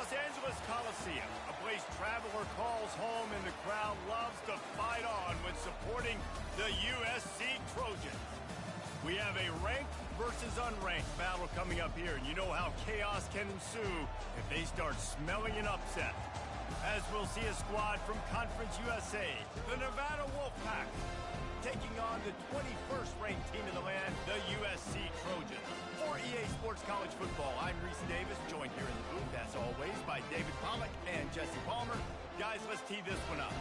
Los Angeles Coliseum, a place traveler calls home and the crowd loves to fight on when supporting the USC Trojans. We have a ranked versus unranked battle coming up here, and you know how chaos can ensue if they start smelling an upset. As we'll see a squad from Conference USA, the Nevada Wolfpack, taking on the 21st ranked team in the land, the USC Trojans. For EA Sports College Football, I'm Reese Davis, joined here in the booth, as always, by David Pollack and Jesse Palmer. Guys, let's tee this one up.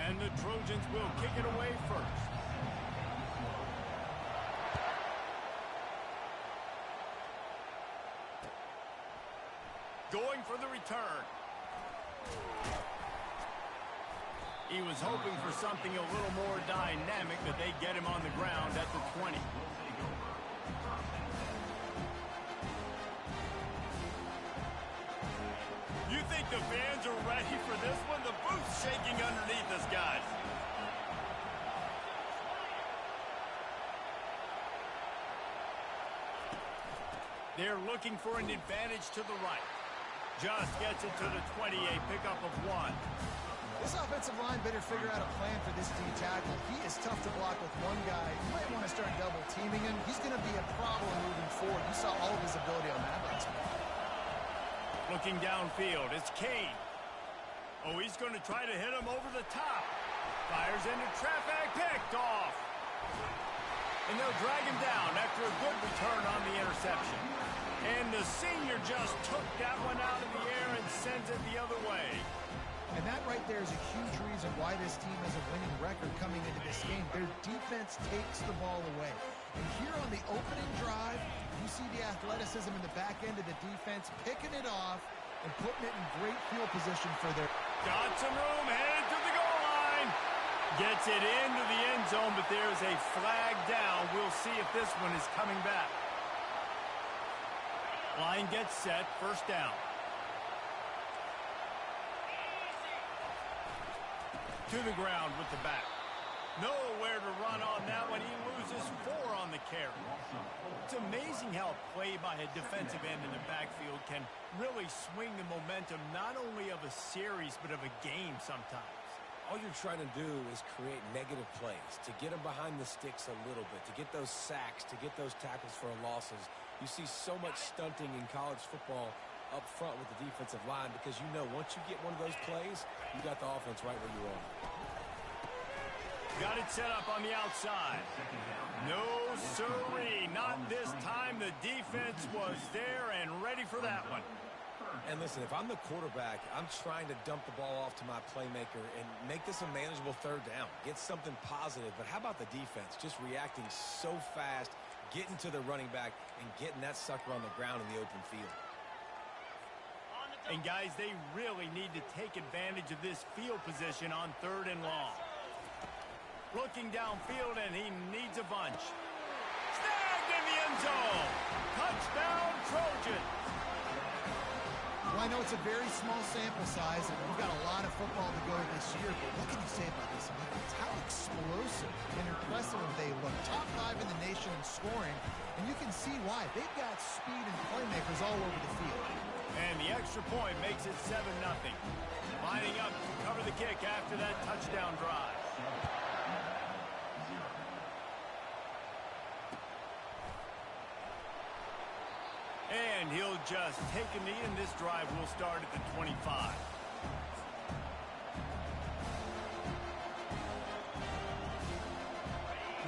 And the Trojans will kick it away first. Going for the return. He was hoping for something a little more dynamic, but they get him on the ground at the 20. You think the fans are ready for this one? The booth's shaking underneath us, guys. They're looking for an advantage to the right. Just gets it to the 20, a pickup of 1. This offensive line better figure out a plan for this D tackle. He is tough to block with one guy. You might want to start double teaming him. He's going to be a problem moving forward. You saw all of his ability on that last one. Looking downfield, it's Kane. Oh, he's going to try to hit him over the top. Fires into traffic, picked off. And they'll drag him down after a good return on the interception. And the senior just took that one out of the air and sends it the other way. And that right there is a huge reason why this team has a winning record coming into this game. Their defense takes the ball away. And here on the opening drive, you see the athleticism in the back end of the defense, picking it off and putting it in great field position for their... Got some room, headed to the goal line. Gets it into the end zone, but there's a flag down. We'll see if this one is coming back. Line gets set, first down. To the ground with the back. Nowhere to run on that one. He loses 4 on the carry. It's amazing how play by a defensive end in the backfield can really swing the momentum not only of a series but of a game sometimes. All you're trying to do is create negative plays, to get them behind the sticks a little bit, to get those sacks, to get those tackles for losses. You see so much stunting in college football up front with the defensive line because you know once you get one of those plays, you got the offense right where you are. Got it set up on the outside. No siree, not this time. The defense was there and ready for that one. And listen, if I'm the quarterback, I'm trying to dump the ball off to my playmaker and make this a manageable third down. Get something positive. But how about the defense? Just reacting so fast, getting to the running back, and getting that sucker on the ground in the open field. And guys, they really need to take advantage of this field position on 3rd and long. Looking downfield, and he needs a bunch. Snagged in the end zone. Touchdown, Trojans. Well, I know it's a very small sample size, and we've got a lot of football to go this year, but what can you say about this offense? How explosive and impressive they look. Top 5 in the nation in scoring, and you can see why. They've got speed and playmakers all over the field. And the extra point makes it 7-0. Lining up to cover the kick after that touchdown drive. And he'll just take a knee, and this drive will start at the 25.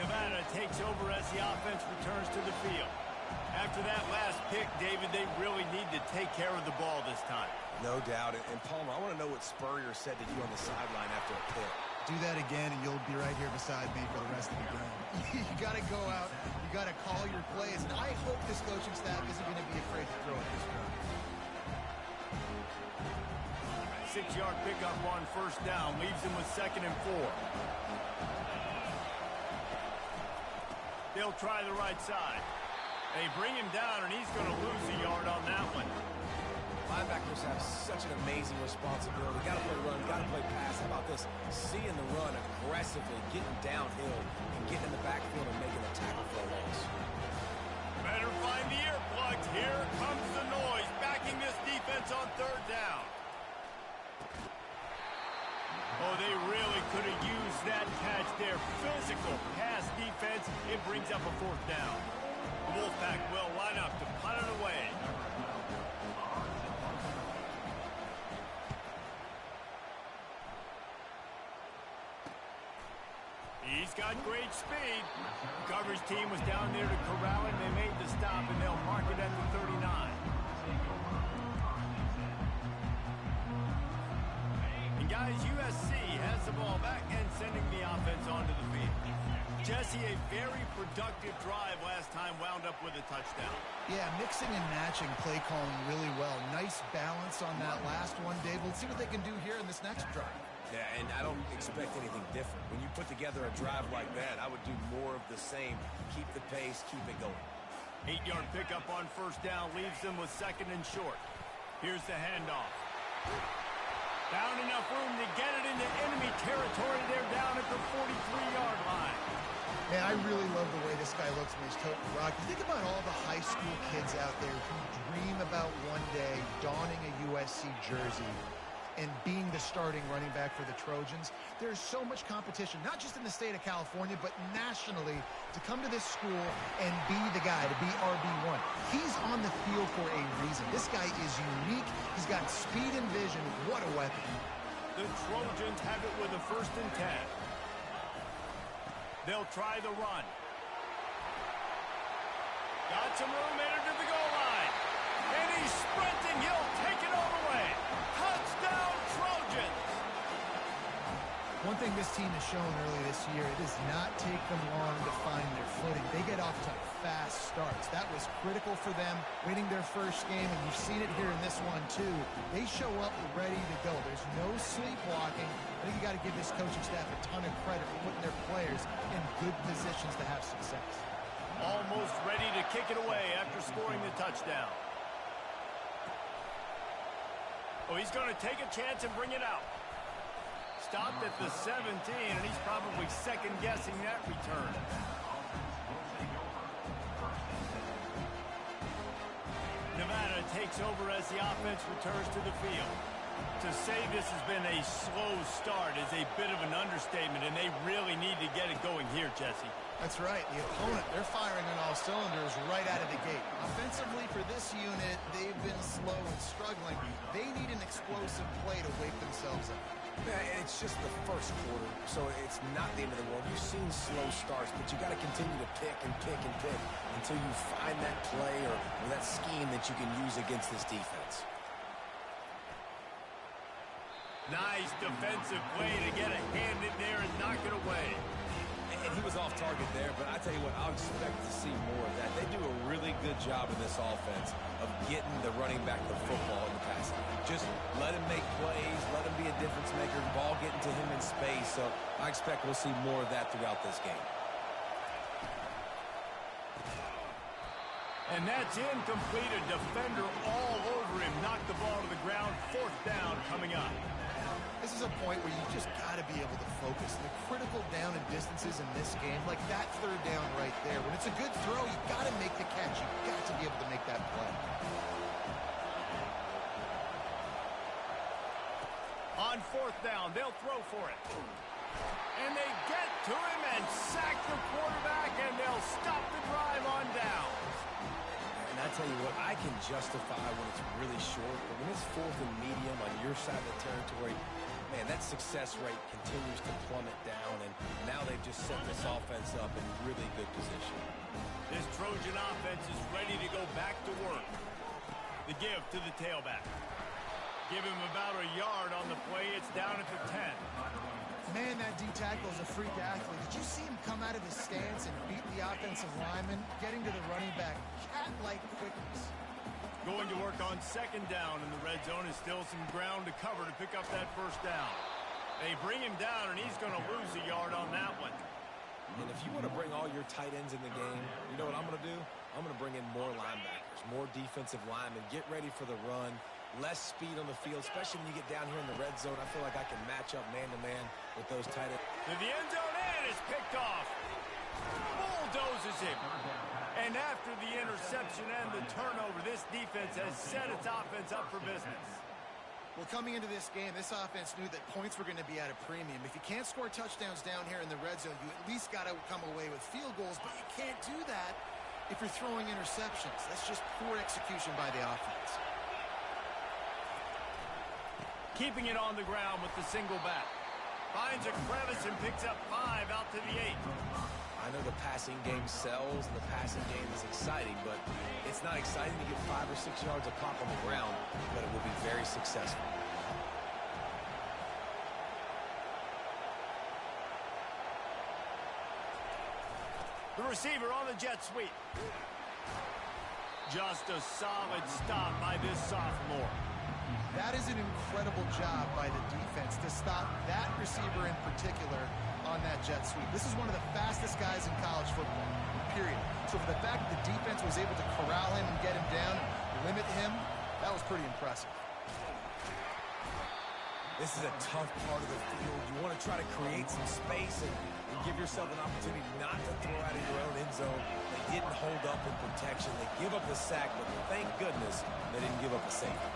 Nevada takes over as the offense returns to the field. After that last pick, David, they really need to take care of the ball this time. No doubt. And Palmer, I want to know what Spurrier said to you on the sideline after a pick. Do that again, and you'll be right here beside me for the rest of the game. You got to go out. You got to call your plays. And I hope this coaching staff isn't going to be afraid to throw it this way. 6-yard pickup on first down. Leaves him with 2nd and 4. They'll try the right side. They bring him down, and he's going to lose a yard on that one. Linebackers have such an amazing responsibility. Got to play run, got to play pass. How about this? Seeing the run aggressively, getting downhill, and getting in the backfield and making a tackle for a loss. Better find the earplugs. Here comes the noise, backing this defense on 3rd down. Oh, they really could have used that catch there. Physical pass defense. It brings up a 4th down. The Wolfpack will line up to punt it away. He's got great speed. The coverage team was down there to corral him. They made the stop, and they'll mark it at the 39. And guys, USC has the ball back and sending the offense onto the field. Jesse, a very productive drive last time, wound up with a touchdown. Yeah, mixing and matching play calling really well. Nice balance on that last one, Dave. Let's see what they can do here in this next drive. Yeah, and I don't expect anything different. When you put together a drive like that, I would do more of the same. Keep the pace, keep it going. 8-yard pickup on first down leaves them with 2nd and short. Here's the handoff. Found enough room to get it into enemy territory. They're down at the 43-yard line. Man, I really love the way this guy looks when he's toting the rock. You think about all the high school kids out there who dream about one day donning a USC jersey and being the starting running back for the Trojans. There's so much competition, not just in the state of California, but nationally, to come to this school and be the guy, to be RB1. He's on the field for a reason. This guy is unique. He's got speed and vision. What a weapon. The Trojans have it with a 1st and 10. They'll try the run. Got some room, entered to the goal line. And he's sprinting. He'll take it all the way. Touchdown, Trojans! One thing this team has shown early this year, it does not take them long to find their footing. They get off to fast starts. That was critical for them, winning their first game, and you've seen it here in this one, too. They show up ready to go. There's no sleepwalking. I think you got to give this coaching staff a ton of credit for putting their players in good positions to have success. Almost ready to kick it away after scoring the touchdown. Oh, he's going to take a chance and bring it out. Stopped at the 17, and he's probably second-guessing that return. Nevada takes over as the offense returns to the field. To say this has been a slow start is a bit of an understatement, and they really need to get it going here, Jesse. That's right. The opponent, they're firing on all cylinders right out of the gate. Offensively, for this unit, they've been slow and struggling. They need an explosive play to wake themselves up. Yeah, and it's just the first quarter, so it's not the end of the world. You've seen slow starts, but you got to continue to pick and pick and pick until you find that play or that scheme that you can use against this defense. Nice defensive play to get a hand in there and knock it away. And he was off target there, but I tell you what, I'll expect to see more of that. They do a really good job in this offense of getting the running back the football in the passing. Just let him make plays, let him be a difference maker, ball getting to him in space. So I expect we'll see more of that throughout this game. And that's incomplete. A defender all over him. Knocked the ball to the ground. 4th down coming up. This is a point where you just got to be able to focus. The critical down and distances in this game, like that 3rd down right there. When it's a good throw, you got to make the catch. You got to be able to make that play. On 4th down, they'll throw for it. And they get to him and sack the quarterback, and they'll stop the drive on down. And I tell you what, I can justify when it's really short, but when it's 4th and medium on your side of the territory, man, that success rate continues to plummet down, and now they've just set this offense up in really good position. This Trojan offense is ready to go back to work. The give to the tailback. Give him about a yard on the play. It's down at the 10. Man, that D-tackle is a freak athlete. Did you see him come out of his stance and beat the offensive lineman, getting to the running back? Cat-like quickness. Going to work on second down in the red zone. Is still some ground to cover to pick up that first down. They bring him down, and he's going to lose a yard on that one. And if you want to bring all your tight ends in the game, you know what I'm going to do? I'm going to bring in more linebackers, more defensive linemen, get ready for the run, less speed on the field, especially when you get down here in the red zone. I feel like I can match up man-to-man with those tight ends. To the end zone, and is picked off. Bulldozes him. And after the interception and the turnover, this defense has set its offense up for business. Well, coming into this game, this offense knew that points were going to be at a premium. If you can't score touchdowns down here in the red zone, you at least got to come away with field goals, but you can't do that if you're throwing interceptions. That's just poor execution by the offense. Keeping it on the ground with the single back. Finds a crevice and picks up 5 out to the 8. I know the passing game sells, and the passing game is exciting, but it's not exciting to get 5 or 6 yards of pop on the ground, but it will be very successful. The receiver on the jet sweep. Just a solid stop by this sophomore. That is an incredible job by the defense to stop that receiver in particular on that jet sweep. This is one of the fastest guys in college football, period. So for the fact that the defense was able to corral him and get him down and limit him, that was pretty impressive. This is a tough part of the field. You want to try to create some space and give yourself an opportunity not to throw out of your own end zone. They didn't hold up in protection. They give up the sack, but thank goodness they didn't give up a safety.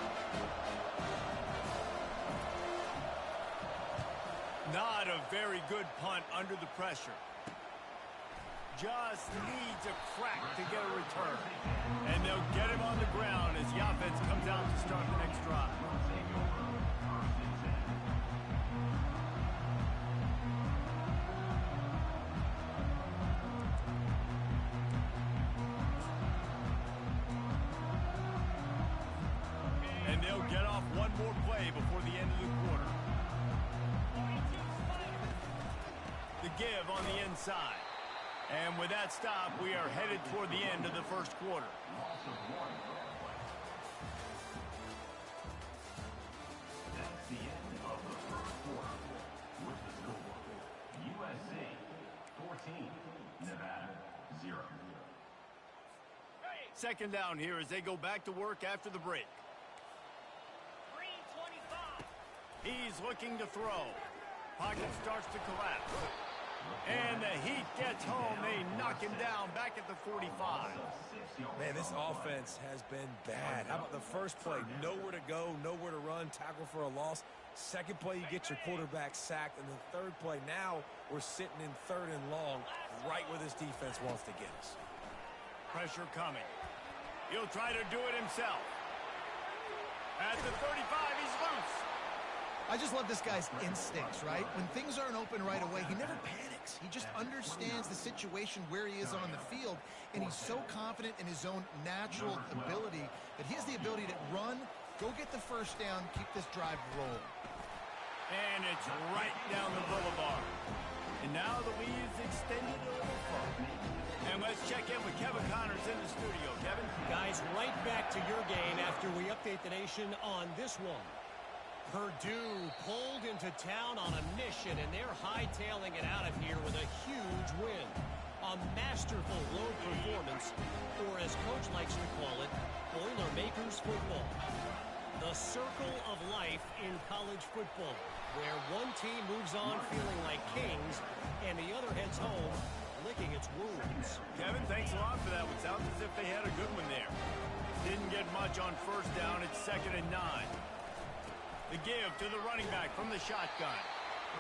Not a very good punt under the pressure. Just needs a crack to get a return. And they'll get him on the ground as the offense comes out to start the next drive. And they'll get off one more play before the end of the quarter. The give on the inside. And with that stop, we are headed toward the end of the first quarter. That's the end of the first quarter. With the score, USC 14, Nevada 0. Second down here as they go back to work after the break. Green 25. He's looking to throw. Pocket starts to collapse. And the heat gets home. They knock him down back at the 45. Man, this offense has been bad. How about the first play? Nowhere to go, nowhere to run, tackle for a loss. Second play, you get your quarterback sacked. And the third play, now we're sitting in third and long, right where this defense wants to get us. Pressure coming. He'll try to do it himself. At the 35, he's loose. I just love this guy's instincts, right? When things aren't open right away, he never panics. He just understands the situation where he is on the field, and he's so confident in his own natural ability that he has the ability to run, go get the first down, keep this drive rolling. And it's right down the boulevard. And now the lead is extended a little further. And let's check in with Kevin Connors in the studio. Kevin? Guys, right back to your game after we update the nation on this one. Purdue pulled into town on a mission, and they're hightailing it out of here with a huge win. A masterful road performance, or as Coach likes to call it, Boilermakers football. The circle of life in college football, where one team moves on feeling like kings, and the other heads home licking its wounds. Kevin, thanks a lot for that. It sounds as if they had a good one there. Didn't get much on first down. It's 2nd and 9. The give to the running back from the shotgun.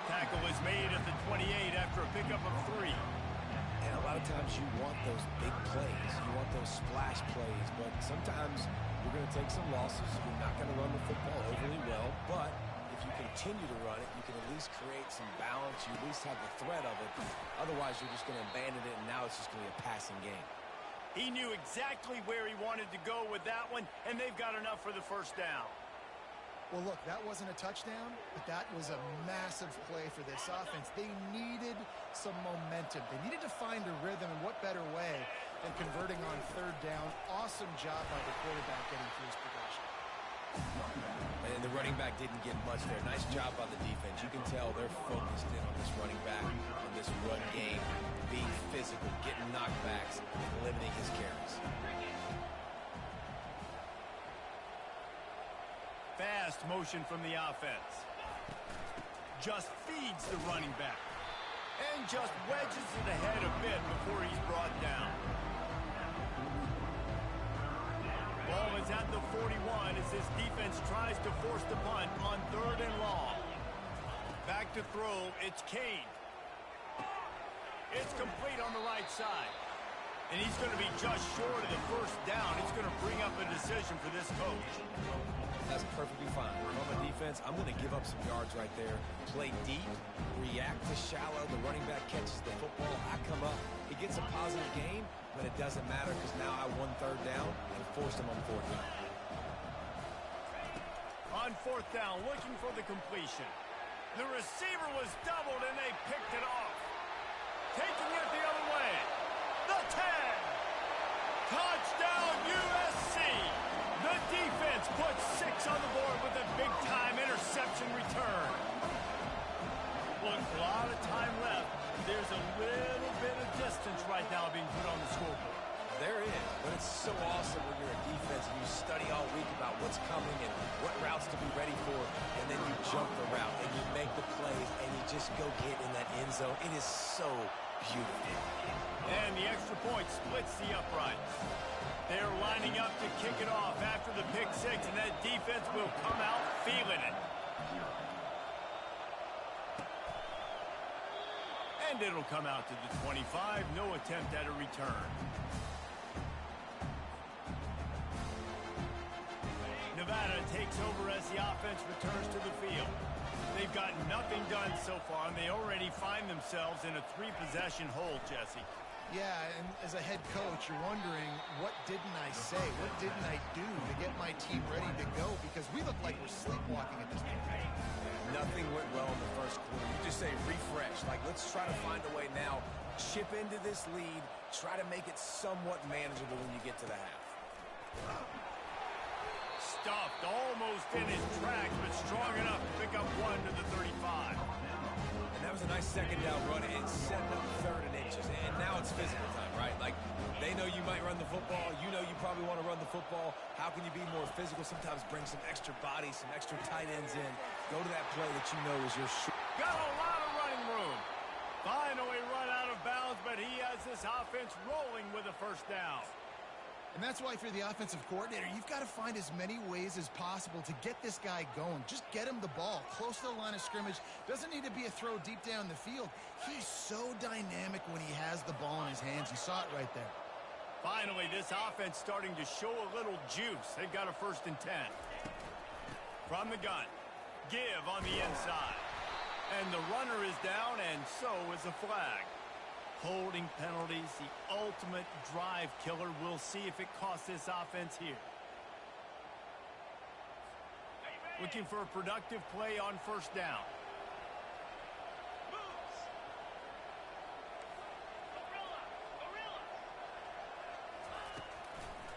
Tackle is made at the 28 after a pickup of 3. And a lot of times you want those big plays. You want those splash plays. But sometimes you're going to take some losses. You're not going to run the football overly well. But if you continue to run it, you can at least create some balance. You at least have the threat of it. Otherwise, you're just going to abandon it, and now it's just going to be a passing game. He knew exactly where he wanted to go with that one, and they've got enough for the first down. Well, look, that wasn't a touchdown, but that was a massive play for this offense. They needed some momentum. They needed to find a rhythm, and what better way and converting on third down. Awesome job by the quarterback getting through his progression. And the running back didn't get much there. Nice job by the defense. You can tell they're focused in on this running back, on this run game, being physical, getting knockbacks, and limiting his carries. Fast motion from the offense. Just feeds the running back. And just wedges it ahead a bit before he's brought down. Ball is at the 41 as this defense tries to force the punt on 3rd and long. Back to throw, it's Kane. It's complete on the right side. And he's going to be just short of the first down. It's going to bring up a decision for this coach. That's perfectly fine. From a defense, I'm going to give up some yards right there. Play deep, react to shallow. The running back catches the football. I come up. He gets a positive gain, but it doesn't matter because now I won 3rd down and forced him on 4th down. On 4th down, looking for the completion. The receiver was doubled and they picked it off. Taking it the other way. The 10. Touchdown USC. The defense puts 6 on the board with a big-time interception return. Look, a lot of time left. There's a little bit of distance right now being put on the scoreboard. There is, but it's so awesome when you're a defense and you study all week about what's coming and what routes to be ready for, and then you jump the route and you make the plays and you just go get in that end zone. It is so beautiful. And the extra point splits the uprights. They're lining up to kick it off after the pick 6, and that defense will come out feeling it. And it'll come out to the 25. No attempt at a return. Nevada takes over as the offense returns to the field. They've got nothing done so far, and they already find themselves in a 3-possession hole, Jesse. Yeah, and as a head coach, you're wondering, what didn't I say? What didn't I do to get my team ready to go? Because we look like we're sleepwalking at this point. Nothing went well in the first quarter. You just say refresh. Like, let's try to find a way now. Chip into this lead. Try to make it somewhat manageable when you get to the half. Stuffed almost in his tracks, but strong enough to pick up 1 to the 35. And that was a nice 2nd down run. It's setting up 3rd and inches. And now it's physical time, right? Like, they know you might run the football. You know you probably want to run the football. How can you be more physical? Sometimes bring some extra bodies, some extra tight ends in. Go to that play that you know is your short. Got a lot of running room. Finally run out of bounds, but he has this offense rolling with a 1st down. And that's why, for the offensive coordinator, you've got to find as many ways as possible to get this guy going. Just get him the ball close to the line of scrimmage. Doesn't need to be a throw deep down the field. He's so dynamic when he has the ball in his hands. You saw it right there. Finally, this offense starting to show a little juice. They've got a 1st and 10. From the gun. Give on the inside. And the runner is down, and so is a flag. Holding penalties, the ultimate drive killer. We'll see if it costs this offense here. Looking for a productive play on 1st down.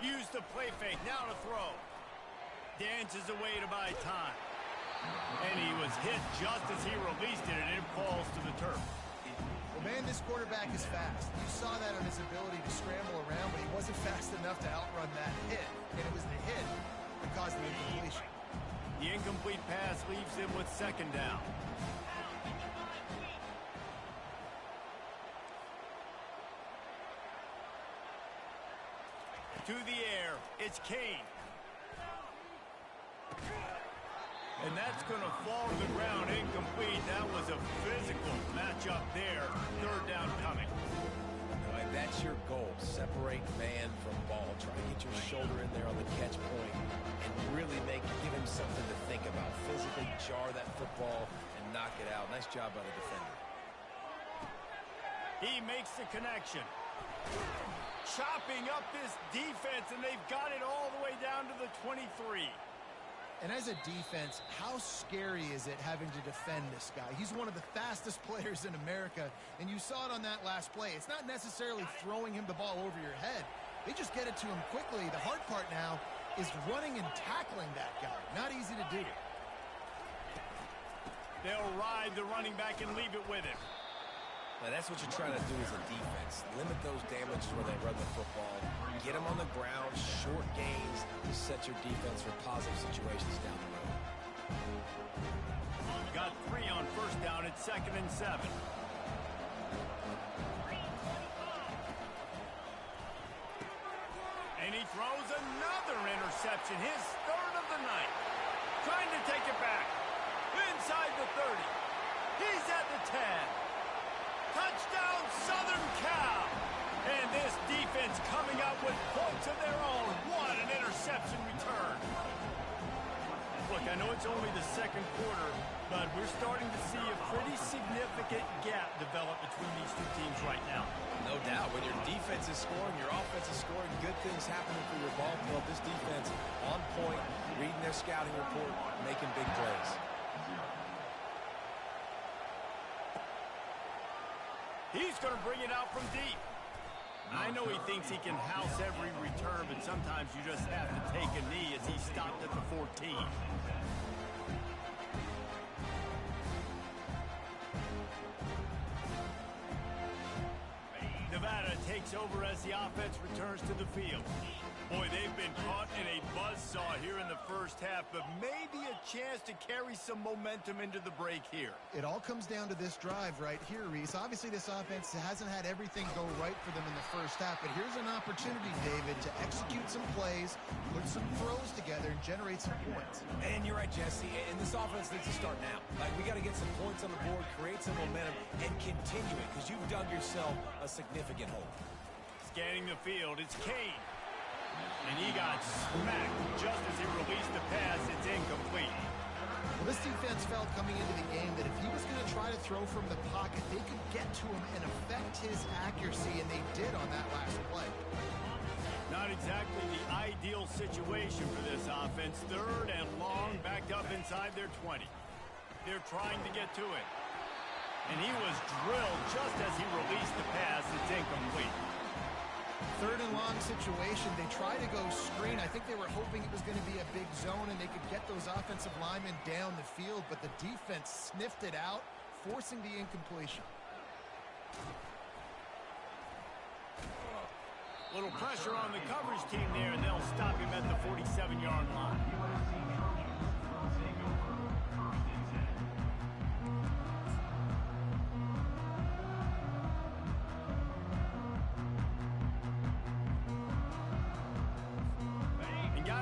Use the play fake, now to throw. Dances away to buy time. And he was hit just as he released it, and it falls to the turf. Man, this quarterback is fast. You saw that on his ability to scramble around, but he wasn't fast enough to outrun that hit. And it was the hit that caused the incompletion. The incomplete pass leaves him with 2nd down. To the air, it's Kane. And that's going to fall to the ground incomplete. That was a physical matchup there. 3rd down coming. Right, that's your goal. Separate man from ball. Try to get your shoulder in there on the catch point and really give him something to think about. Physically jar that football and knock it out. Nice job by the defender. He makes the connection. Chopping up this defense, and they've got it all the way down to the 23. And as a defense, how scary is it having to defend this guy? He's one of the fastest players in America, and you saw it on that last play. It's not necessarily throwing him the ball over your head. They just get it to him quickly. The hard part now is running and tackling that guy. Not easy to do. They'll ride the running back and leave it with him. Now, that's what you're trying to do as a defense. Limit those damages where they run the football. Get them on the ground, short gains to set your defense for positive situations down the road. Got 3 on first down at 2nd and 7. And he throws another interception, his 3rd of the night. Trying to take it back. Inside the 30. He's at the 10. Touchdown, Southern Cal! And this defense coming up with points of their own. What an interception return. Look, I know it's only the 2nd quarter, but we're starting to see a pretty significant gap develop between these two teams right now. No doubt. When your defense is scoring, your offense is scoring, good things happening for your ball club. This defense on point, reading their scouting report, making big plays. He's going to bring it out from deep. I know he thinks he can house every return, but sometimes you just have to take a knee as he stopped at the 14. Nevada takes over as the offense returns to the field. Boy, they've been caught in a buzzsaw here in the first half, but maybe a chance to carry some momentum into the break here. It all comes down to this drive right here, Reese. Obviously, this offense hasn't had everything go right for them in the first half, but here's an opportunity, David, to execute some plays, put some throws together, and generate some points. And you're right, Jesse, and this offense needs to start now. Like, we got to get some points on the board, create some momentum, and continue it, because you've dug yourself a significant hole. Scanning the field, it's Kane. And he got smacked just as he released the pass. It's incomplete. Well, this defense felt coming into the game that if he was going to try to throw from the pocket, they could get to him and affect his accuracy, and they did on that last play. Not exactly the ideal situation for this offense. 3rd and long, backed up inside their 20. They're trying to get to it. And he was drilled just as he released the pass. It's incomplete. 3rd and long situation. They try to go screen. I think they were hoping it was going to be a big zone and they could get those offensive linemen down the field, but the defense sniffed it out, forcing the incompletion. Little pressure on the coverage team there, and they'll stop him at the 47-yard line.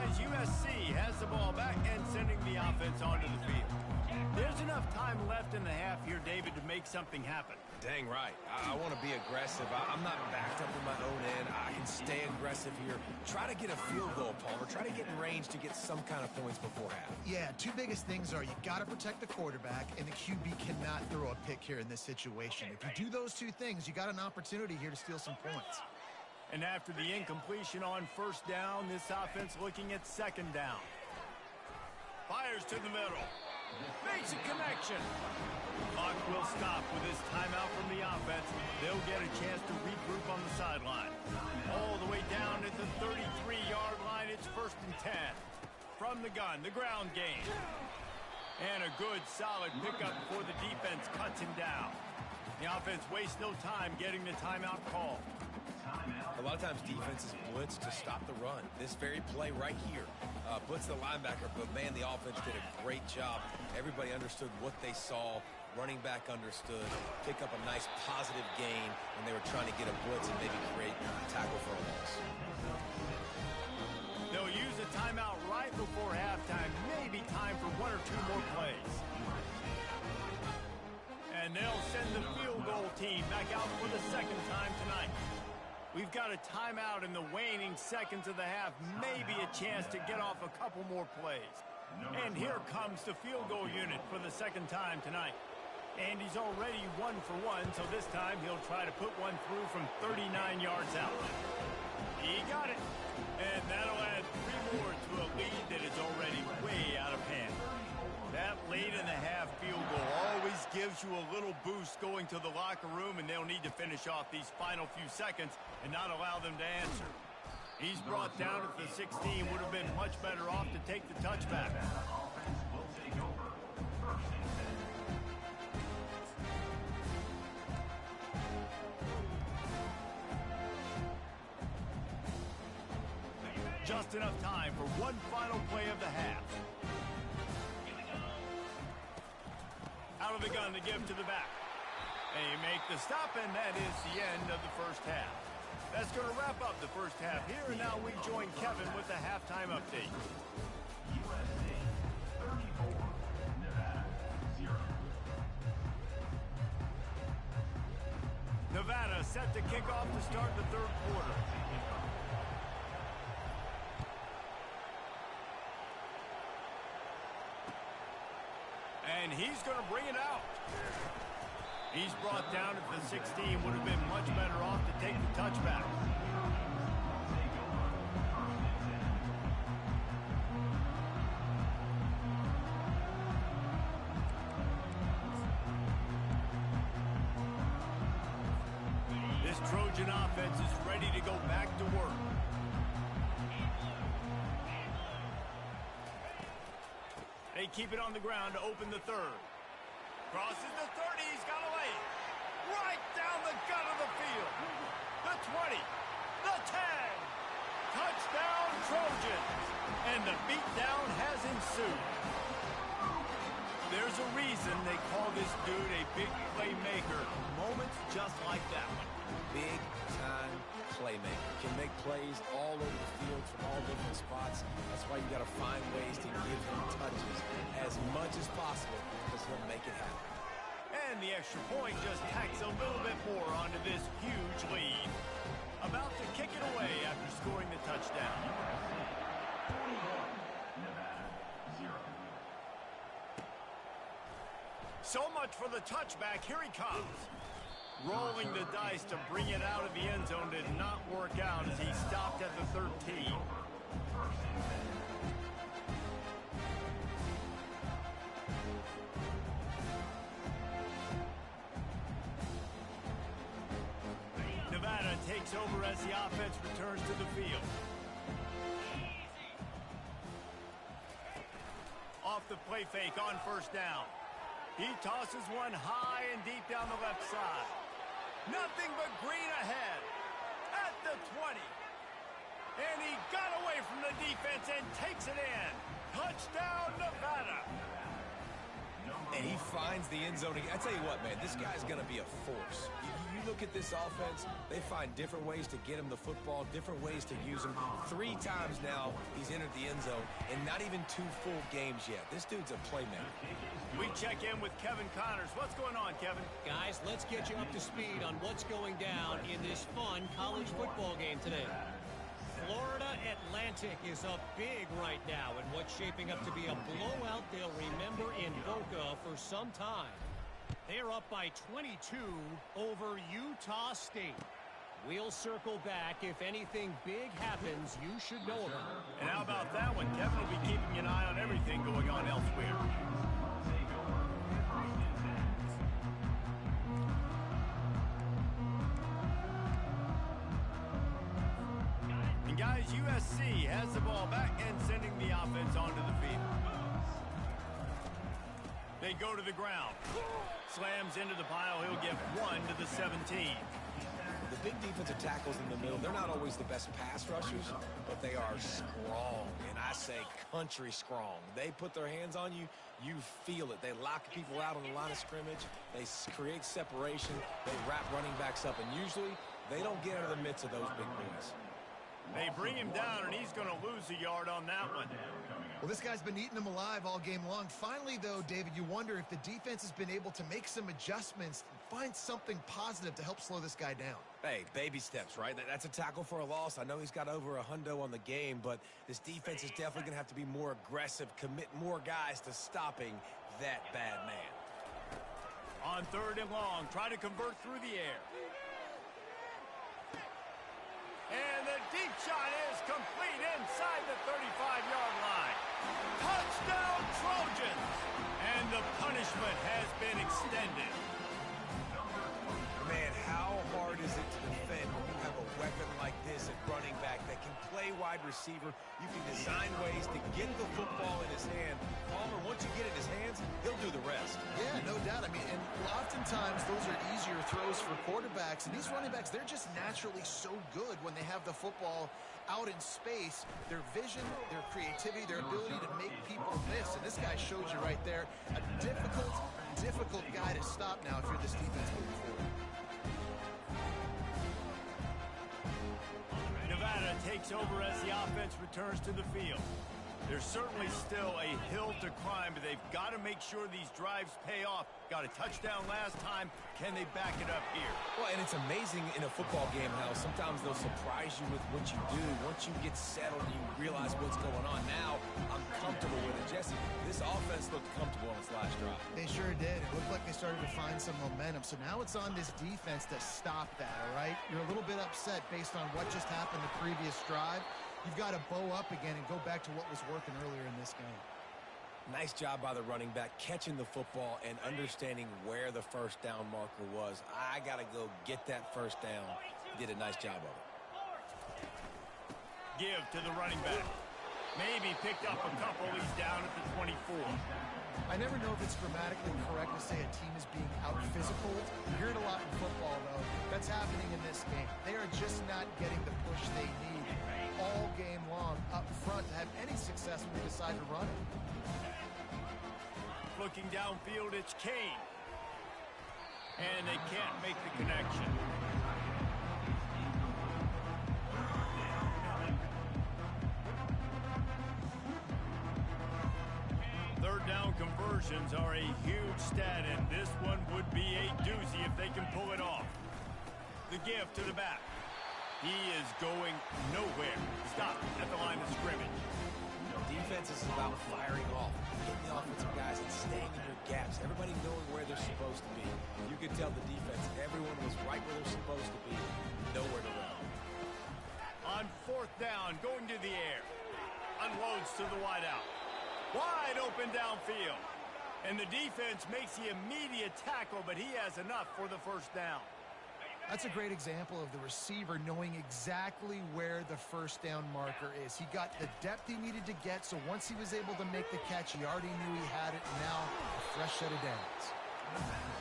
USC has the ball back and sending the offense onto the field. There's enough time left in the half here, David, to make something happen. Dang right. I want to be aggressive. I'm not backed up in my own end. I can stay aggressive here. Try to get a field goal, Palmer. Try to get in range to get some kind of points before half. Yeah, 2 biggest things are you got to protect the quarterback, and the QB cannot throw a pick here in this situation. If you do those 2 things, you got an opportunity here to steal some points. And after the incompletion on first down, this offense looking at 2nd down. Fires to the middle. Makes a connection. Clock will stop with this timeout from the offense. They'll get a chance to regroup on the sideline. All the way down at the 33-yard line, it's 1st and 10. From the gun, the ground game. And a good, solid pickup before the defense cuts him down. The offense wastes no time getting the timeout call. A lot of times defenses blitz to stop the run. This very play right here, blitz the linebacker, but man, the offense did a great job. Everybody understood what they saw. Running back understood. Pick up a nice positive gain when they were trying to get a blitz and maybe create a tackle for a loss. They'll use a timeout right before halftime. Maybe time for 1 or 2 more plays. And they'll send the field goal team back out for the 2nd time tonight. We've got a timeout in the waning seconds of the half. Maybe a chance to get off a couple more plays. And here comes the field goal unit for the 2nd time tonight. And he's already 1 for 1, so this time he'll try to put one through from 39 yards out. He got it. And that'll add 3 more to a lead that is already way out of 8.5 field goal always gives you a little boost going to the locker room, and they'll need to finish off these final few seconds and not allow them to answer. He's brought down at the 16. Would have been much better off to take the touchback. Offense will take over. First and 10. Just enough time for one final play of the half. Out of the gun to give to the back. They make the stop, and that is the end of the first half. That's going to wrap up the first half here, and now we join Kevin with the halftime update. USC 34, Nevada 0. Nevada set to kick off to start the third quarter. And he's going to bring it out. He's brought down at the 16. Would have been much better off to take the touchback. This Trojan offense is ready to go back to work. They keep it on the ground to open the third. Crosses the 30. He's got a lane. Right down the gut of the field. The 20. The 10. Touchdown Trojans. And the beatdown has ensued. There's a reason they call this dude a big playmaker. Moments just like that one. Big time playmaker. Can make plays all over the field from all different spots. That's why you got to find ways to give him touches as much as possible because he'll make it happen. And the extra point just tacks a little bit more onto this huge lead. About to kick it away after scoring the touchdown. 41, Nevada 0. So much for the touchback. Here he comes. Rolling the dice to bring it out of the end zone did not work out as he stopped at the 13. Nevada takes over as the offense returns to the field. Off the play fake on first down. He tosses one high and deep down the left side. Nothing but green ahead. At the 20. And he got away from the defense and takes it in. Touchdown, Nevada. And he finds the end zone. I tell you what, man, this guy's going to be a force. You look at this offense, they find different ways to get him the football, different ways to use him. 3 times now he's entered the end zone, and not even 2 full games yet. This dude's a playmaker. We check in with Kevin Connors. What's going on, Kevin? Guys, let's get you up to speed on what's going down in this fun college football game today. Florida Atlantic is up big right now in what's shaping up to be a blowout they'll remember in Boca for some time. They're up by 22 over Utah State. We'll circle back if anything big happens you should know about. And how about that one? Kevin will be keeping an eye on everything going on elsewhere. And guys, USC has the ball back and sending the offense onto the field. They go to the ground. Slams into the pile. He'll get 1 to the 17. The big defensive tackles in the middle, they're not always the best pass rushers, but they are strong, and I say country strong. They put their hands on you, you feel it. They lock people out on the line of scrimmage. They create separation. They wrap running backs up, and usually they don't get out of the midst of those big boys. They bring him down, and he's going to lose a yard on that one. Well, this guy's been eating them alive all game long. Finally, though, David, you wonder if the defense has been able to make some adjustments, find something positive to help slow this guy down. Hey, baby steps, right? That's a tackle for a loss. I know he's got over a hundo on the game, but this defense is definitely going to have to be more aggressive, commit more guys to stopping that bad man. On 3rd and long, try to convert through the air. And the deep shot is complete inside the 35-yard line. Touchdown, Trojans! And And the punishment has been extended. Man, how hard is it to defend when you have a weapon like this at running back that can play wide receiver? You can design ways to get the football in his hand. Palmer, once you get it in his hands, he'll do the rest. Yeah, no doubt. I mean, and oftentimes those are easier throws for quarterbacks. And these running backs, they're just naturally so good when they have the football out in space. Their vision, their creativity, their ability to make people miss. And this guy shows you right there, a difficult guy to stop now if you're this defense moving forward. Nevada takes over as the offense returns to the field. There's certainly still a hill to climb, but they've got to make sure these drives pay off. Got a touchdown last time. Can they back it up here? Well, and it's amazing in a football game how sometimes they'll surprise you with what you do. Once you get settled, you realize what's going on. Now, I'm comfortable with it. Jesse, this offense looked comfortable on its last drive. They sure did. It looked like they started to find some momentum. So now it's on this defense to stop that, all right? You're a little bit upset based on what just happened the previous drive. You've got to bow up again and go back to what was working earlier in this game. Nice job by the running back, catching the football and understanding where the first down marker was. I got to go get that first down. He did a nice job of it. Give to the running back. Maybe picked up a couple. He's down at the 24. I never know if it's grammatically correct to say a team is being out-physical. You hear it a lot in football, though. That's happening in this game. They are just not getting the push they need all game long up front to have any success when they decide to run it. Looking downfield, it's Kane. And they can't make the connection. Third down conversions are a huge stat, and this one would be a doozy if they can pull it off. The give to the back. He is going nowhere. Stop at the line of scrimmage. Defense is about firing off, getting the offensive guys and staying in their gaps. Everybody knowing where they're supposed to be. You could tell the defense, everyone was right where they're supposed to be, nowhere to run. On fourth down, going to the air. Unloads to the wideout. Wide open downfield. And the defense makes the immediate tackle, but he has enough for the first down. That's a great example of the receiver knowing exactly where the first down marker is. He got the depth he needed to get, so once he was able to make the catch, he already knew he had it, and now a fresh set of downs.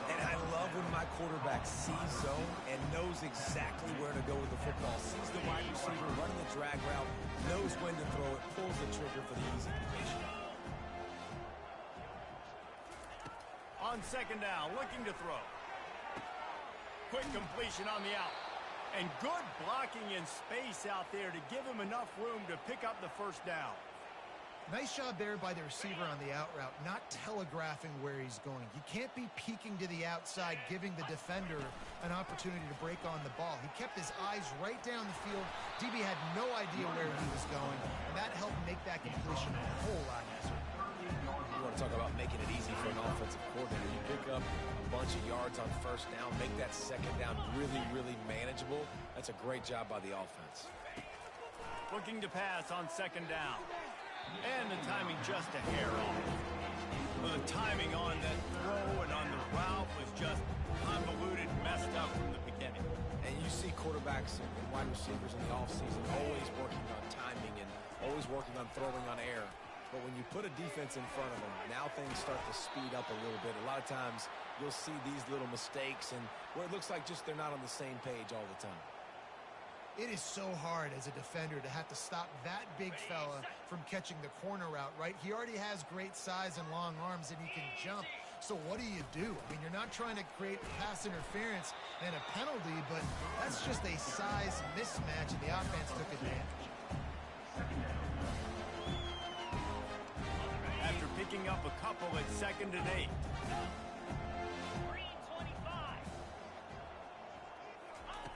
And I love when my quarterback sees zone and knows exactly where to go with the football. Sees the wide receiver running the drag route, knows when to throw it, pulls the trigger for the easy completion. On second down, looking to throw. Quick completion on the out. And good blocking in space out there to give him enough room to pick up the first down. Nice job there by the receiver on the out route, not telegraphing where he's going. You can't be peeking to the outside, giving the defender an opportunity to break on the ball. He kept his eyes right down the field. DB had no idea where he was going, and that helped make that completion a whole lot easier. You want to talk about making it easy for an offensive coordinator. You pick up a bunch of yards on first down, make that second down really, really manageable. That's a great job by the offense. Looking to pass on second down. And the timing just a hair off. Well, the timing on that throw and on the route was just convoluted, messed up from the beginning. And you see quarterbacks and wide receivers in the offseason always working on timing and always working on throwing on air. But when you put a defense in front of them, now things start to speed up a little bit. A lot of times you'll see these little mistakes and where it looks like just they're not on the same page all the time. It is so hard as a defender to have to stop that big fella from catching the corner route, right? He already has great size and long arms, and he can jump. So what do? I mean, you're not trying to create pass interference and a penalty, but that's just a size mismatch, and the offense took advantage. After picking up a couple at 2nd and 8.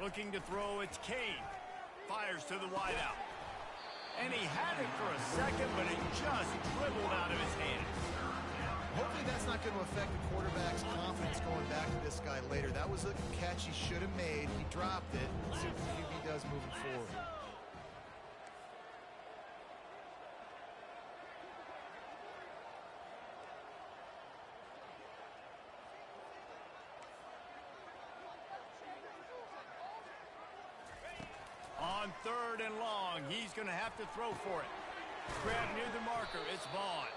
Looking to throw, it's Kane. Fires to the wideout. And he had it for a second, but it just dribbled out of his hands. Hopefully that's not going to affect the quarterback's confidence going back to this guy later. That was a catch he should have made. He dropped it. Let's see what the QB does moving forward. 3rd and long. He's going to have to throw for it. Grab near the marker. It's Vaughn.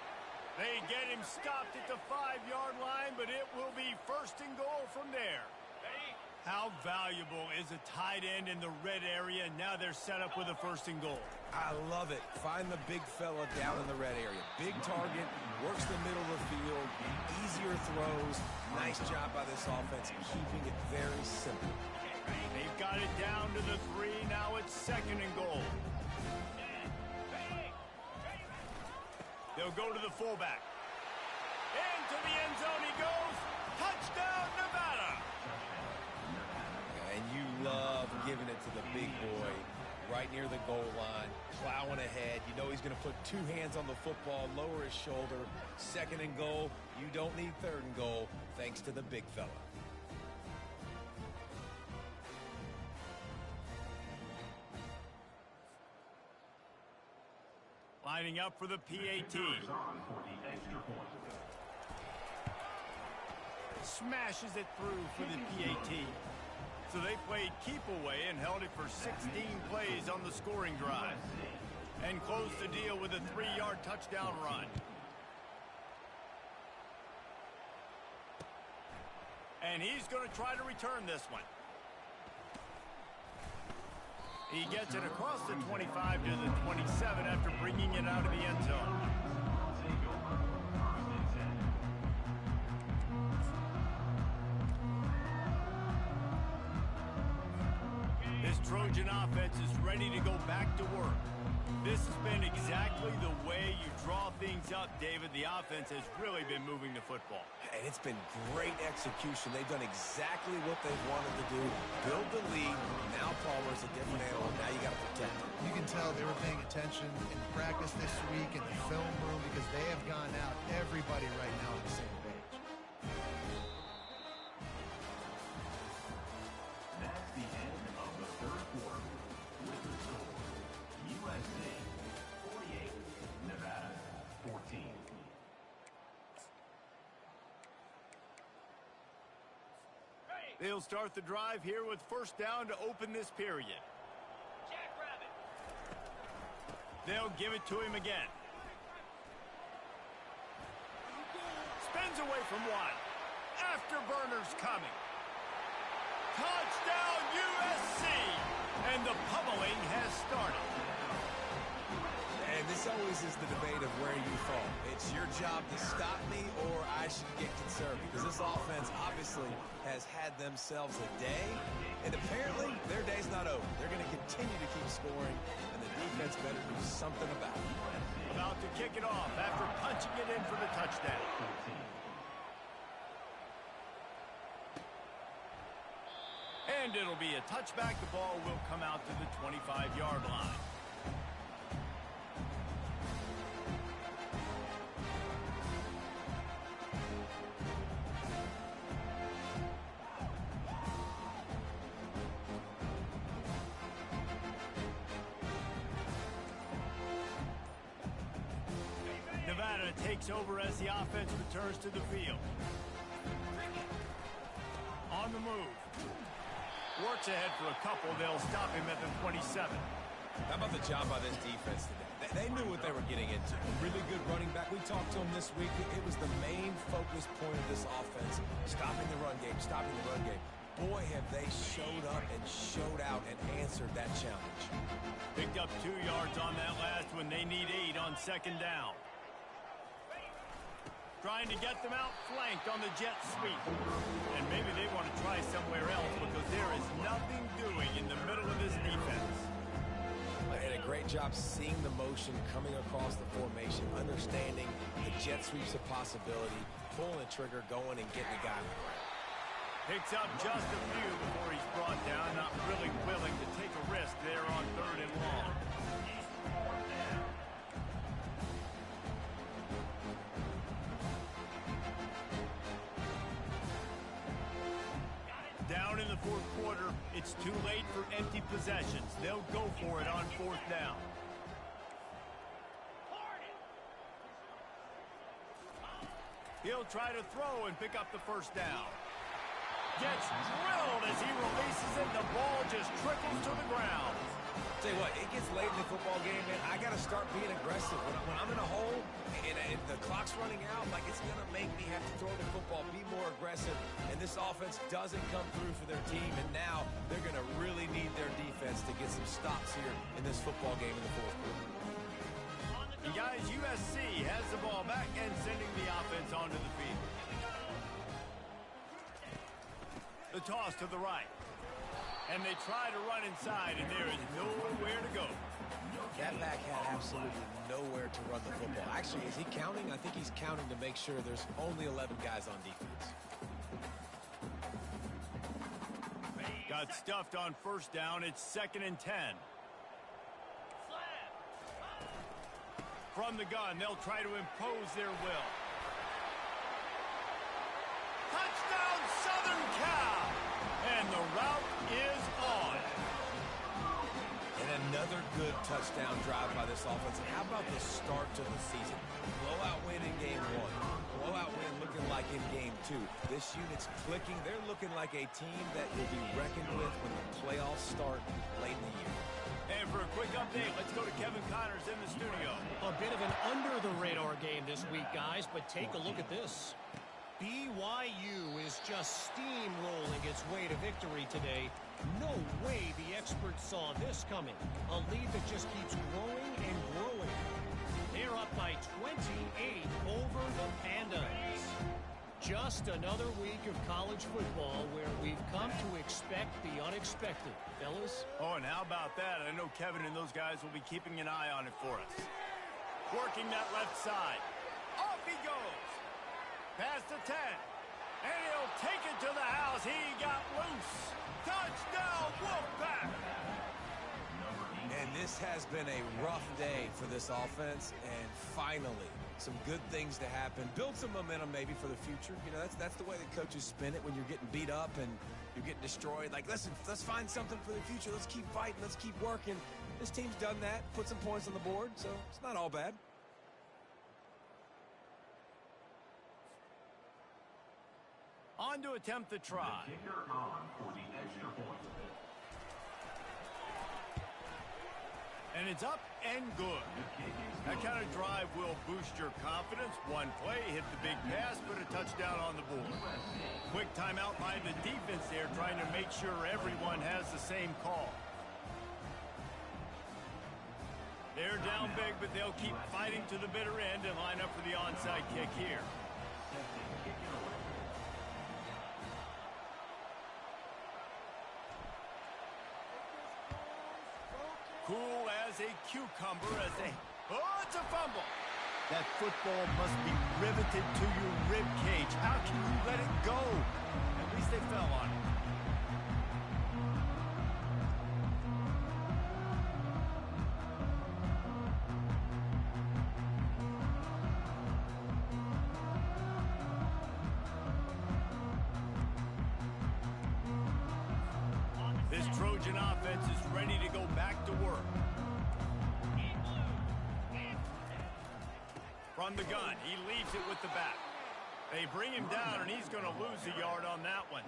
They get him stopped at the 5-yard line, but it will be 1st and goal from there. How valuable is a tight end in the red area? Now they're set up with a 1st and goal. I love it. Find the big fella down in the red area. Big target, works the middle of the field, easier throws. Nice job by this offense, keeping it very simple. They've got it down to the 3. Now it's 2nd and goal. They'll go to the fullback. Into the end zone he goes. Touchdown, Nevada. And you love giving it to the big boy right near the goal line, plowing ahead. You know he's going to put 2 hands on the football, lower his shoulder. 2nd and goal. You don't need 3rd and goal thanks to the big fella. Lining up for the PAT. Smashes it through for the PAT. So they played keep away and held it for 16 plays on the scoring drive. And closed the deal with a 3-yard touchdown run. And he's going to try to return this one. He gets it across the 25 to the 27 after bringing it out of the end zone. This Trojan offense is ready to go back to work. This has been exactly the way you draw things up, David. The offense has really been moving the football. And it's been great execution. They've done exactly what they wanted to do. Build the lead. Now Palmer's a different animal. Now you got to protect him. You can tell they were paying attention in practice this week in the film room because they have gone out, everybody right now on the same page. That's the end of the 3rd quarter. With the score, USC 48, Nevada 14. They'll start the drive here with 1st down to open this period. They'll give it to him again. Spins away from one. Afterburner's coming. Touchdown USC! And the pummeling has started. And this always is the debate of where you fall. It's your job to stop me or I should get conservative. Because this offense obviously has had themselves a day. And apparently their day's not over. They're going to continue to keep scoring. And the defense better do something about it. About to kick it off after punching it in for the touchdown. And it'll be a touchback. The ball will come out to the 25-yard line. Nevada takes over as the offense returns to the field. On the move. Works ahead for a couple. They'll stop him at the 27. How about the job by this defense today? They knew what they were getting into. A really good running back. We talked to him this week. It was the main focus point of this offense. Stopping the run game, stopping the run game. Boy, have they showed up and showed out and answered that challenge. Picked up 2 yards on that last one. They need 8 on 2nd down. Trying to get them out flanked on the jet sweep. And maybe they want to try somewhere else because there is nothing doing in the middle of this defense. And a great job seeing the motion coming across the formation, understanding the jet sweep's a possibility, pulling the trigger, going and getting the guy on the ground. Picks up just a few before he's brought down, not really willing to take a risk there on 3rd and long. Down in the 4th quarter, it's too late for empty possessions. They'll go for it on 4th down. He'll try to throw and pick up the 1st down. Gets drilled as he releases it. The ball just trickles to the ground. Tell you what, it gets late in the football game, man. I got to start being aggressive. When I'm in a hole and the clock's running out, like, it's going to make me have to throw the football, be more aggressive. And this offense doesn't come through for their team. And now they're going to really need their defense to get some stops here in this football game in the fourth quarter. And guys, USC has the ball back and sending the offense onto the field. The toss to the right. And they try to run inside, and there is nowhere to go. That back had absolutely nowhere to run the football. Actually, is he counting? I think he's counting to make sure there's only 11 guys on defense. Got stuffed on first down. It's 2nd and 10. From the gun, they'll try to impose their will. Touchdown, Southern Cal! And the route is on. And another good touchdown drive by this offense. And how about the start to the season? Blowout win in game 1. Blowout win looking like in game 2. This unit's clicking. They're looking like a team that will be reckoned with when the playoffs start late in the year. And for a quick update, let's go to Kevin Connors in the studio. A bit of an under-the-radar game this week, guys, but take a look at this. BYU is just steamrolling its way to victory today. No way the experts saw this coming. A lead that just keeps growing and growing. They're up by 28 over the Pandas. Just another week of college football where we've come to expect the unexpected. Fellas? Oh, and how about that? I know Kevin and those guys will be keeping an eye on it for us. Working that left side. Off he goes. Past the 10. And he'll take it to the house. He got loose. Touchdown, Wolfpack! And this has been a rough day for this offense. And finally, some good things to happen. Build some momentum maybe for the future. You know, that's the way the coaches spin it when you're getting beat up and you're getting destroyed. Like, listen, let's find something for the future. Let's keep fighting. Let's keep working. This team's done that. Put some points on the board, so it's not all bad. On to attempt the try. The kicker on for the extra point. And it's up and good. That kind of drive will boost your confidence. One play, hit the big pass, put a touchdown on the board. Quick timeout by the defense there, trying to make sure everyone has the same call. They're down big, but they'll keep fighting to the bitter end and line up for the onside kick here. Cool as a cucumber as they... Oh, it's a fumble. That football must be riveted to your rib cage. How can you let it go? At least they fell on it. This Trojan offense is ready to go back to work. From the gun, he leaves it with the back. They bring him down, and he's going to lose a yard on that one.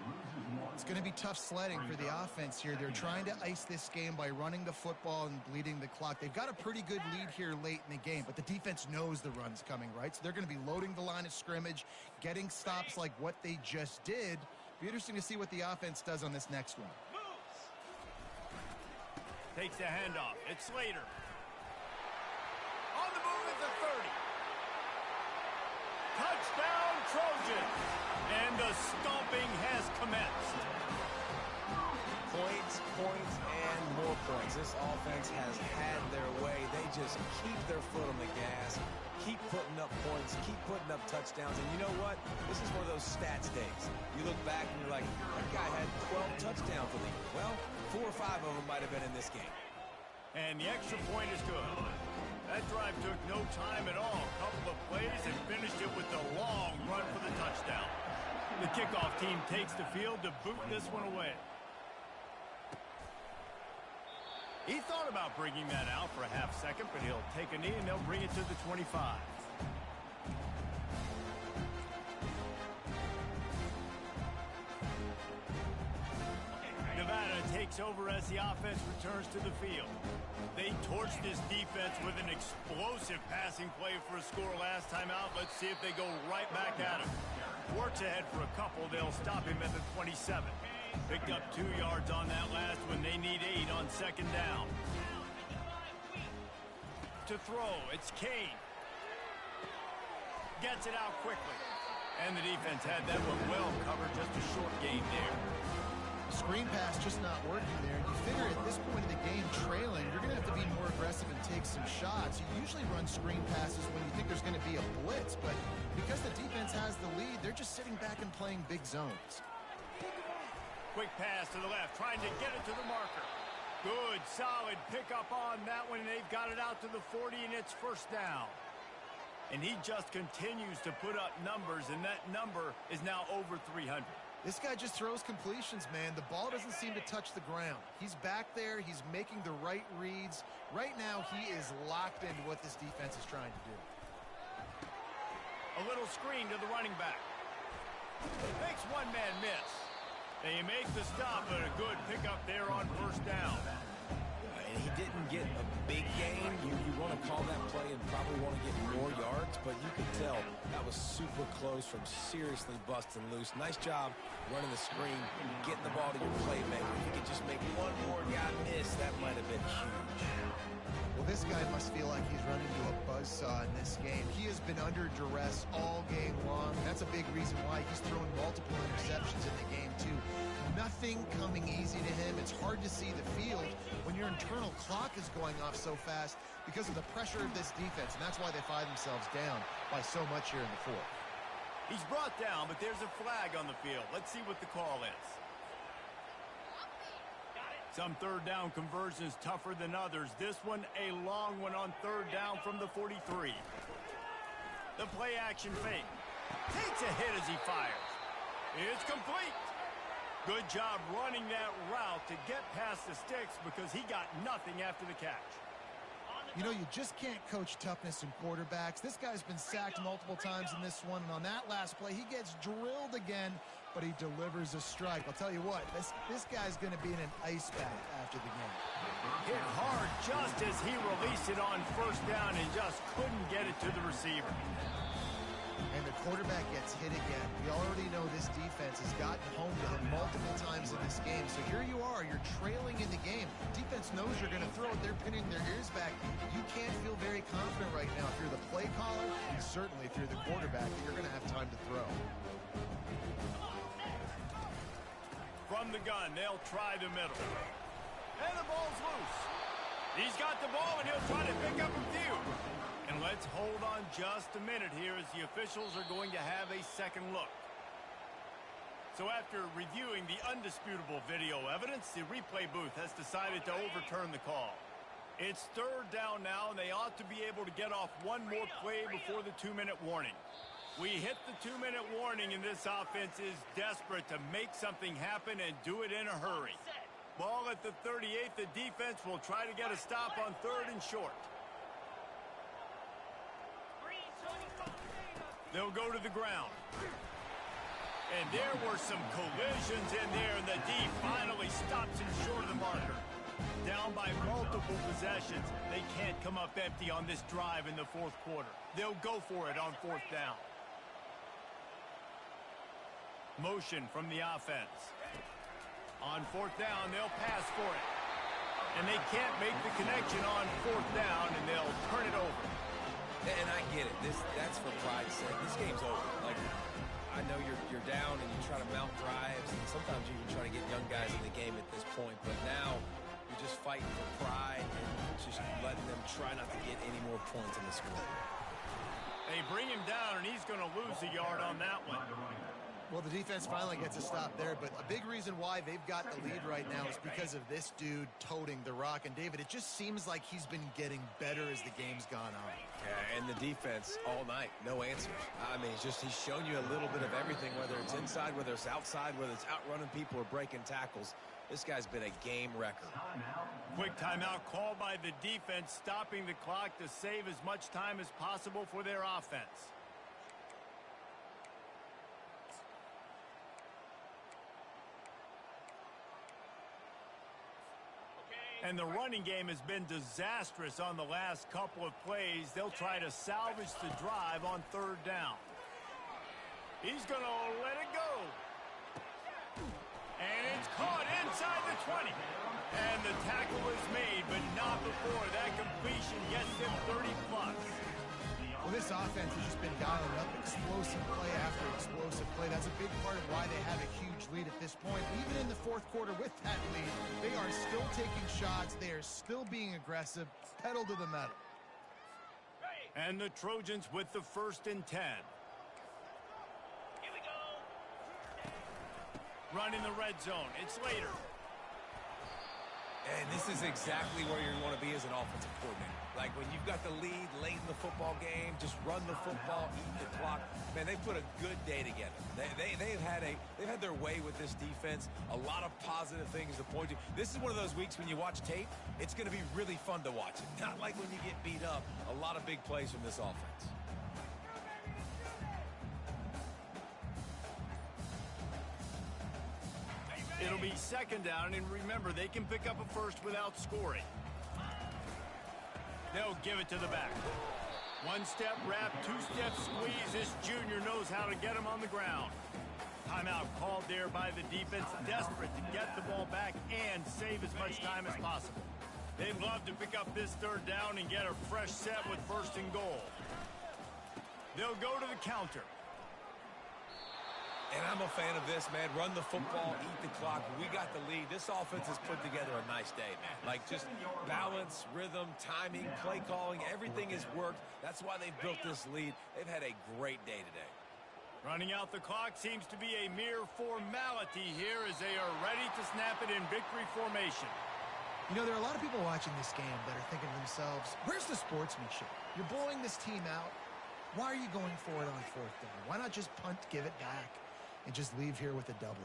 It's going to be tough sledding for the offense here. They're trying to ice this game by running the football and bleeding the clock. They've got a pretty good lead here late in the game, but the defense knows the run's coming, right? So they're going to be loading the line of scrimmage, getting stops like what they just did. Be interesting to see what the offense does on this next one. Takes the handoff. It's Slater. On the move at the 30. Touchdown, Trojans. And the stomping has commenced. Points, points, and more points. This offense has had their way. They just keep their foot on the gas, keep putting up points, keep putting up touchdowns. And you know what? This is one of those stats days. You look back and you're like, that guy had 12 touchdowns for the year. Well, 4 or 5 of them might have been in this game. And the extra point is good. That drive took no time at all. A couple of plays and finished it with a long run for the touchdown. The kickoff team takes the field to boot this one away. He thought about bringing that out for a half second, but he'll take a knee and they'll bring it to the 25. Nevada taking takes over as the offense returns to the field. They torched this defense with an explosive passing play for a score last time out. Let's see if they go right back at him. Works ahead for a couple. They'll stop him at the 27. Picked up 2 yards on that last one. They need 8 on second down. To throw, it's Kane. Gets it out quickly. And the defense had that one well covered. Just a short gain there. Screen pass just not working there. You figure at this point of the game, trailing, you're going to have to be more aggressive and take some shots. You usually run screen passes when you think there's going to be a blitz, but because the defense has the lead, they're just sitting back and playing big zones. Quick pass to the left, trying to get it to the marker. Good, solid pickup on that one, and they've got it out to the 40, and it's first down. And he just continues to put up numbers, and that number is now over 300. This guy just throws completions, man. The ball doesn't seem to touch the ground. He's back there. He's making the right reads. Right now, he is locked into what this defense is trying to do. A little screen to the running back. Makes one man miss. They make the stop, but a good pickup there on first down. And he didn't get a big gain. You want to call that play and probably want to get more yards, but you could tell that was super close from seriously busting loose. Nice job running the screen, getting the ball to your playmaker. If you could just make one more guy miss, that might have been huge. Well, this guy must feel like he's running to a buzzsaw in this game. He has been under duress all game long. That's a big reason why he's thrown multiple interceptions in the game, too. Nothing coming easy to him. It's hard to see the field when your internal clock is going off so fast because of the pressure of this defense, and that's why they find themselves down by so much here in the fourth. He's brought down, but there's a flag on the field. Let's see what the call is. Some third down conversions tougher than others. This one, a long one on third down from the 43. The play action fake. Takes a hit as he fires. It's complete. Good job running that route to get past the sticks because he got nothing after the catch. You know, you just can't coach toughness in quarterbacks. This guy's been sacked multiple times in this one, and on that last play, he gets drilled again, but he delivers a strike. I'll tell you what, this guy's going to be in an ice bath after the game. Hit hard just as he released it on first down and just couldn't get it to the receiver. And the quarterback gets hit again. We already know this defense has gotten home to him multiple times in this game. So here you are, you're trailing in the game. Defense knows you're going to throw it. They're pinning their ears back. You can't feel very confident right now if you're the play caller, and certainly if you're the quarterback, that you're going to have time to throw. From the gun, they'll try the middle. And the ball's loose. He's got the ball, and he'll try to pick up a few. And let's hold on just a minute here as the officials are going to have a second look. So after reviewing the undisputable video evidence, the replay booth has decided to overturn the call. It's third down now, and they ought to be able to get off one more play before the 2-minute warning. We hit the 2-minute warning, and this offense is desperate to make something happen and do it in a hurry. Ball at the 38. The defense will try to get a stop on third and short. They'll go to the ground. And there were some collisions in there, and the D finally stops him short of the marker. Down by multiple possessions, they can't come up empty on this drive in the fourth quarter. They'll go for it on fourth down. Motion from the offense. On fourth down, they'll pass for it. And they can't make the connection on fourth down, and they'll turn it over. And I get it. That's for pride's sake. This game's over. Like, I know you're down and you try to mount drives, and sometimes you even try to get young guys in the game at this point. But now you're just fighting for pride and just letting them try not to get any more points in the score. They bring him down, and he's going to lose a yard on that one. Well, the defense finally gets a stop there, but a big reason why they've got the lead right now is because of this dude toting the rock. And, David, it just seems like he's been getting better as the game's gone on. Yeah, and the defense all night, no answers. I mean, he's shown you a little bit of everything, whether it's inside, whether it's outside, whether it's outrunning people or breaking tackles. This guy's been a game wrecker. Quick timeout called by the defense, stopping the clock to save as much time as possible for their offense. And the running game has been disastrous on the last couple of plays. They'll try to salvage the drive on 3rd down. He's going to let it go. And it's caught inside the 20. And the tackle is made, but not before that completion gets him 30-plus. Well, this offense has just been dialing up explosive play after explosive play. That's a big part of why they have a huge lead at this point. Even in the 4th quarter with that lead, they are still taking shots. They are still being aggressive, pedal to the metal. And the Trojans with the 1st and 10. Here we go. Running the red zone. It's later. And this is exactly where you want to be as an offensive coordinator. Like when you've got the lead late in the football game, just run the football, eat the clock. Man, they put a good day together. They've had their way with this defense. A lot of positive things to point to. This is one of those weeks when you watch tape, it's going to be really fun to watch it. Not like when you get beat up. A lot of big plays from this offense. It'll be 2nd down, and remember, they can pick up a first without scoring. They'll give it to the back. 1-step wrap, 2-step squeeze. This junior knows how to get him on the ground. Timeout called there by the defense, desperate to get the ball back and save as much time as possible. They'd love to pick up this 3rd down and get a fresh set with 1st and goal. They'll go to the counter. And I'm a fan of this, man. Run the football, eat the clock. We got the lead. This offense has put together a nice day, man. Like just balance, rhythm, timing, play calling, everything has worked. That's why they've built this lead. They've had a great day today. Running out the clock seems to be a mere formality here as they are ready to snap it in victory formation. You know, there are a lot of people watching this game that are thinking to themselves, where's the sportsmanship? You're blowing this team out. Why are you going for it on 4th down? Why not just punt, give it back, and just leave here with a W?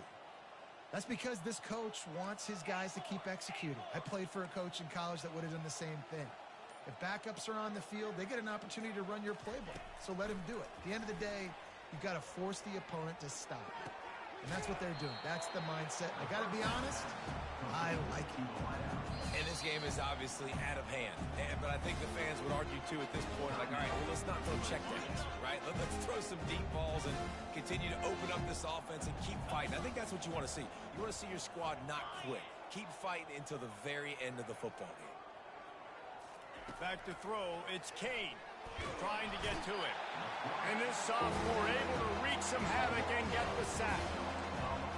That's because this coach wants his guys to keep executing. I played for a coach in college that would have done the same thing. If backups are on the field, they get an opportunity to run your playbook, so let him do it. At the end of the day, you've got to force the opponent to stop. And that's what they're doing. That's the mindset. I got to be honest, I like it. And this game is obviously out of hand. But I think the fans would argue, too, at this point, like, all right, well, let's not throw checkdowns, right? Let's throw some deep balls and continue to open up this offense and keep fighting. I think that's what you want to see. You want to see your squad not quit. Keep fighting until the very end of the football game. Back to throw, it's Kane trying to get to it. And this sophomore able to wreak some havoc and get the sack.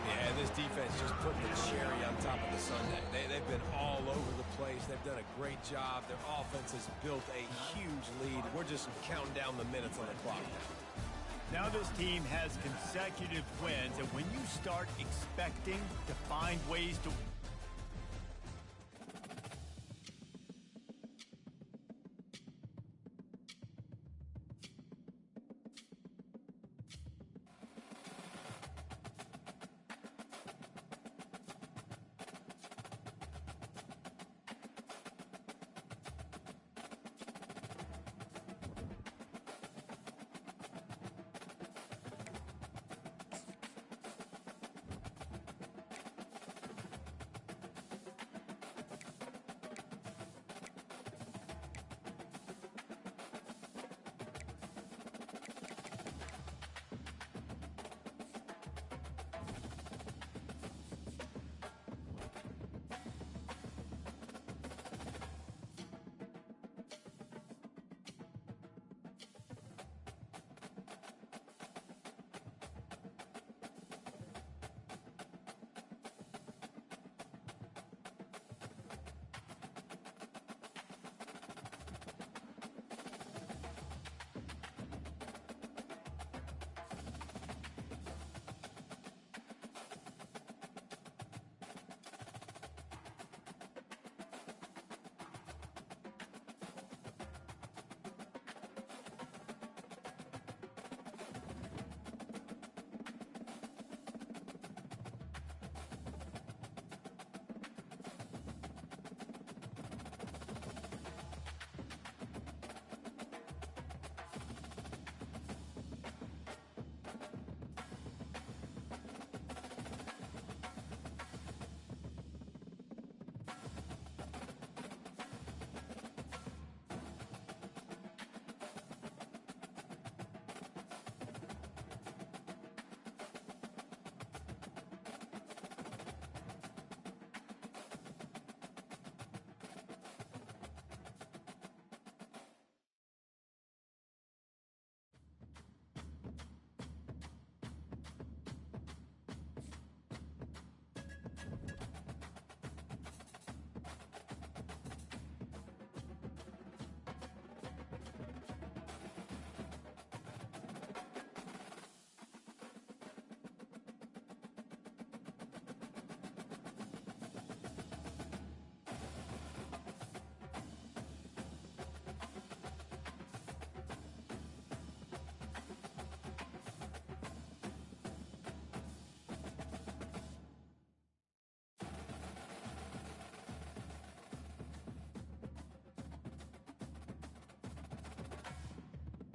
Yeah, this defense just putting the cherry on top of the sundae. They've been all over the place. They've done a great job. Their offense has built a huge lead. We're just counting down the minutes on the clock now. Now this team has consecutive wins, and when you start expecting to find ways to